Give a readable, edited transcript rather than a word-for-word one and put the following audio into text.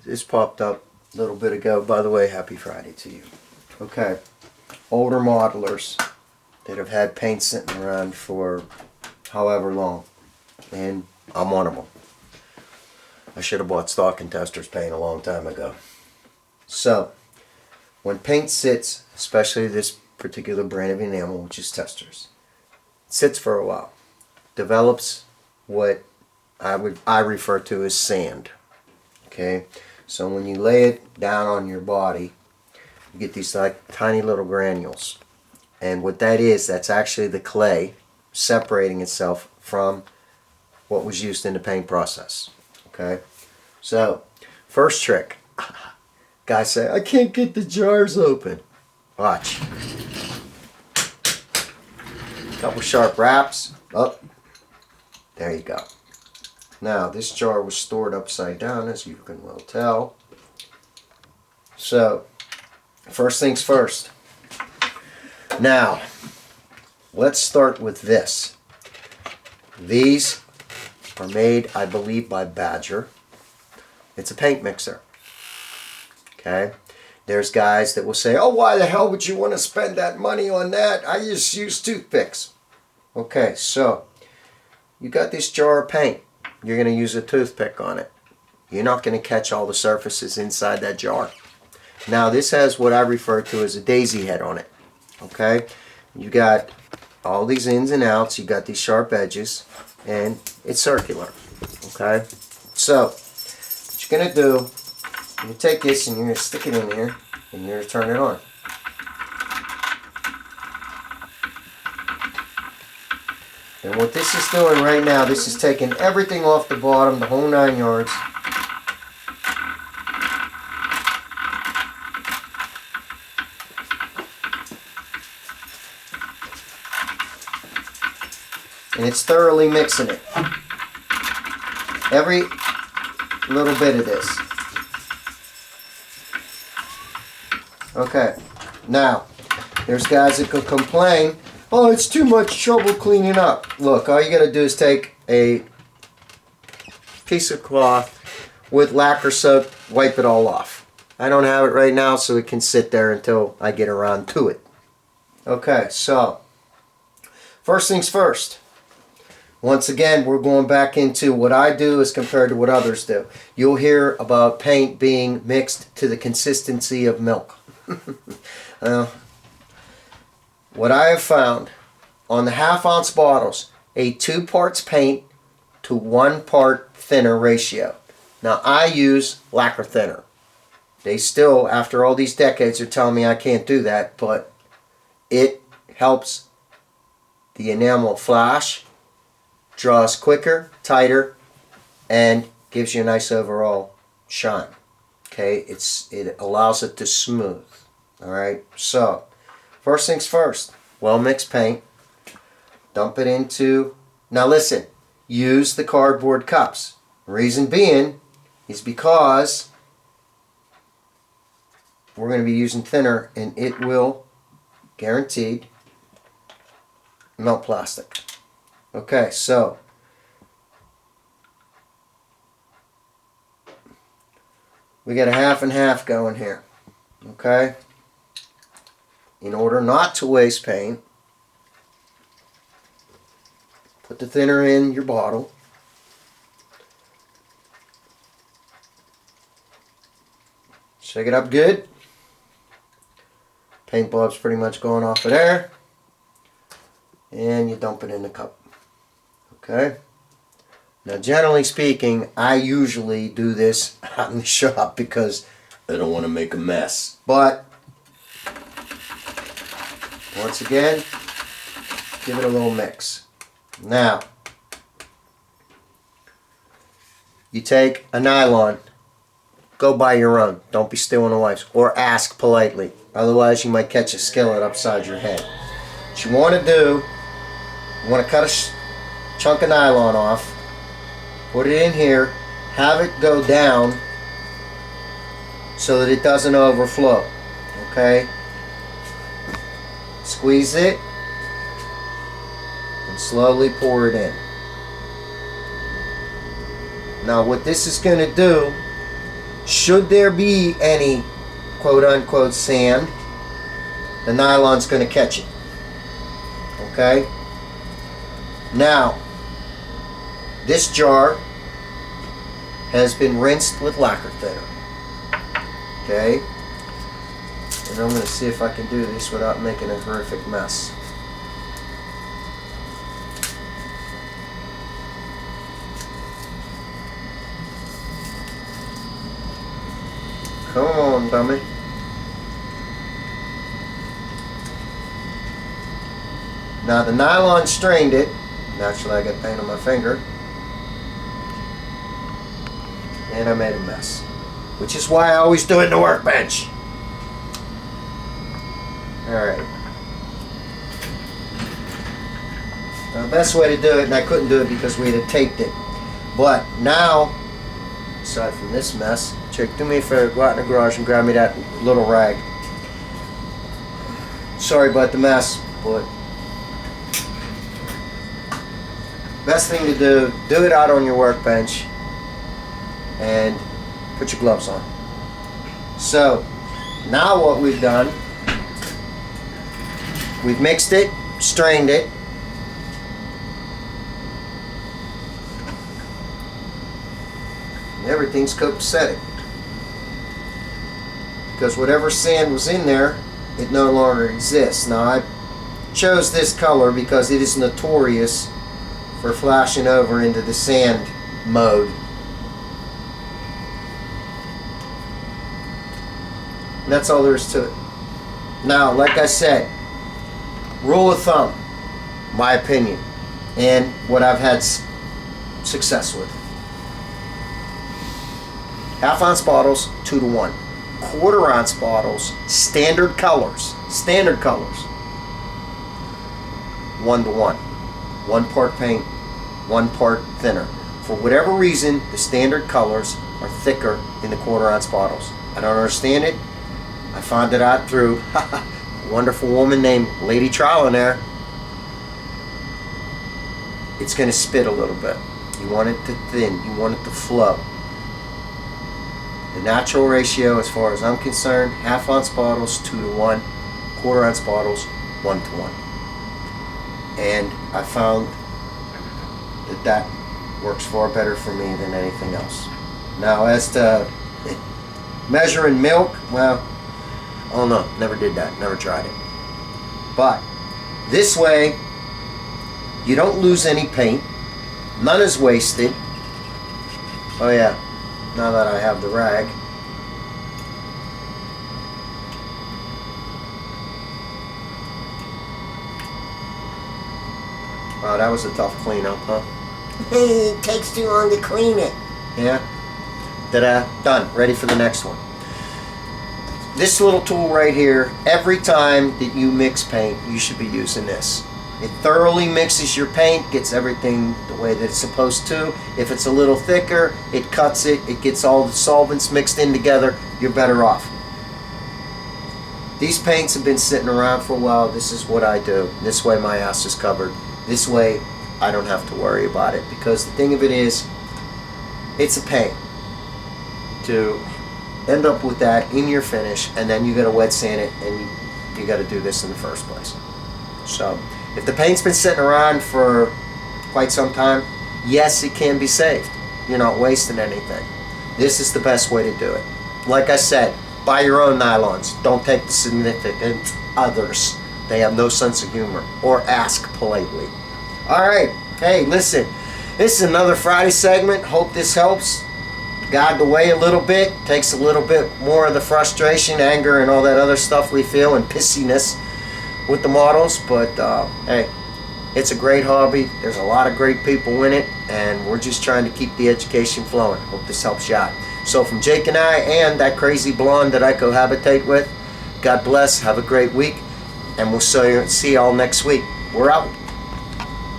this popped up a little bit ago. By the way, happy Friday to you. Okay, older modelers that have had paint sitting around for however long, and I'm one of them. I should have bought stock and Testors paint a long time ago. So, when paint sits, especially this particular brand of enamel, which is Testors, it sits for a while, develops what I refer to as sand. Okay, so when you lay it down on your body, you get these like tiny little granules, and what that is, that's actually the clay separating itself from what was used in the paint process. Okay, so first trick, guys say, I can't get the jars open. Watch, couple sharp wraps up. There you go. Now, this jar was stored upside down, as you can well tell. So, first things first. Now, let's start with this. These are made, I believe, by Badger. It's a paint mixer. Okay? There's guys that will say, oh, why the hell would you want to spend that money on that? I just use toothpicks. Okay, so, you got this jar of paint. You're going to use a toothpick on it. You're not going to catch all the surfaces inside that jar. Now this has what I refer to as a daisy head on it. Okay? You got all these ins and outs. You got these sharp edges. And it's circular. Okay? So, what you're going to do, you're going to take this and you're going to stick it in here. And you're going to turn it on. And what this is doing right now, this is taking everything off the bottom, the whole 9 yards. And it's thoroughly mixing it. Every little bit of this. Okay. Now, there's guys that could complain, oh, it's too much trouble cleaning up. Look, all you got to do is take a piece of cloth with lacquer soap, wipe it all off. I don't have it right now, so it can sit there until I get around to it. Okay, so first things first. Once again, we're going back into what I do as compared to what others do. You'll hear about paint being mixed to the consistency of milk. What I have found on the half-ounce bottles, a 2 parts paint to 1 part thinner ratio. Now I use lacquer thinner. They still, after all these decades, are telling me I can't do that, but it helps the enamel flash, draws quicker, tighter, and gives you a nice overall shine. Okay, it allows it to smooth. All right, so first things first, well mixed paint, dump it into, now listen, use the cardboard cups. Reason being is because we're going to be using thinner and it will, guaranteed, melt plastic. Okay, so we got a half and half going here. Okay? In order not to waste paint, put the thinner in your bottle. Shake it up good. Paint blob's pretty much going off of there. And you dump it in the cup. Okay? Now generally speaking, I usually do this out in the shop because I don't want to make a mess. But once again, give it a little mix. Now, you take a nylon, go buy your own. Don't be stealing a wife's, or ask politely. Otherwise, you might catch a skillet upside your head. What you want to do, you want to cut a chunk of nylon off, put it in here, have it go down so that it doesn't overflow. Okay? Squeeze it and slowly pour it in. Now what this is going to do Should there be any quote unquote sand, the nylon's going to catch it. Okay? Now, this jar has been rinsed with lacquer thinner. Okay? And I'm going to see if I can do this without making a horrific mess. Come on, dummy. Now the nylon strained it. Naturally I got paint on my finger. And I made a mess. Which is why I always do it in the workbench. Alright. Now the best way to do it, and I couldn't do it because we had taped it. But now, aside from this mess, Chick, do me a favor, go out in the garage and grab me that little rag. Sorry about the mess, but best thing to do it out on your workbench and put your gloves on. So, now what we've done, we've mixed it, strained it, and everything's copacetic. Because whatever sand was in there, it no longer exists. Now I chose this color because it is notorious for flashing over into the sand mode. And that's all there is to it. Now, like I said, rule of thumb, my opinion, and what I've had success with. Half-ounce bottles, 2-to-1. Quarter-ounce bottles, standard colors, 1-to-1. 1 part paint, 1 part thinner. For whatever reason, the standard colors are thicker in the quarter-ounce bottles. I don't understand it. I found it out through a wonderful woman named Lady Trial in there. It's going to spit a little bit. You want it to thin. You want it to flow. The natural ratio, as far as I'm concerned, half-ounce bottles, 2-to-1. Quarter-ounce bottles, 1-to-1. And I found that works far better for me than anything else. Now, as to measuring milk, well, oh no, never did that, never tried it. But this way, you don't lose any paint, none is wasted. Oh yeah, now that I have the rag. Wow, that was a tough cleanup, huh? Hey, it takes too long to clean it. Yeah. Ta-da, done, ready for the next one. This little tool right here, every time that you mix paint, you should be using this. It thoroughly mixes your paint, gets everything the way that it's supposed to. If it's a little thicker, it cuts it, it gets all the solvents mixed in together, you're better off. These paints have been sitting around for a while. This is what I do. This way my ass is covered. This way I don't have to worry about it, because the thing of it is, it's a pain to end up with that in your finish, and then you got to wet sand it, and you got to do this in the first place. So if the paint's been sitting around for quite some time, yes, it can be saved. You're not wasting anything. This is the best way to do it. Like I said, buy your own nylons. Don't take the significant others. They have no sense of humor. Or ask politely. Alright, hey, listen. This is another Friday segment. Hope this helps guide the way a little bit. Takes a little bit more of the frustration, anger, and all that other stuff we feel, and pissiness with the models. But, hey, it's a great hobby. There's a lot of great people in it, and we're just trying to keep the education flowing. Hope this helps you out. So from Jake and I, and that crazy blonde that I cohabitate with, God bless, have a great week, and we'll see y'all next week. We're out.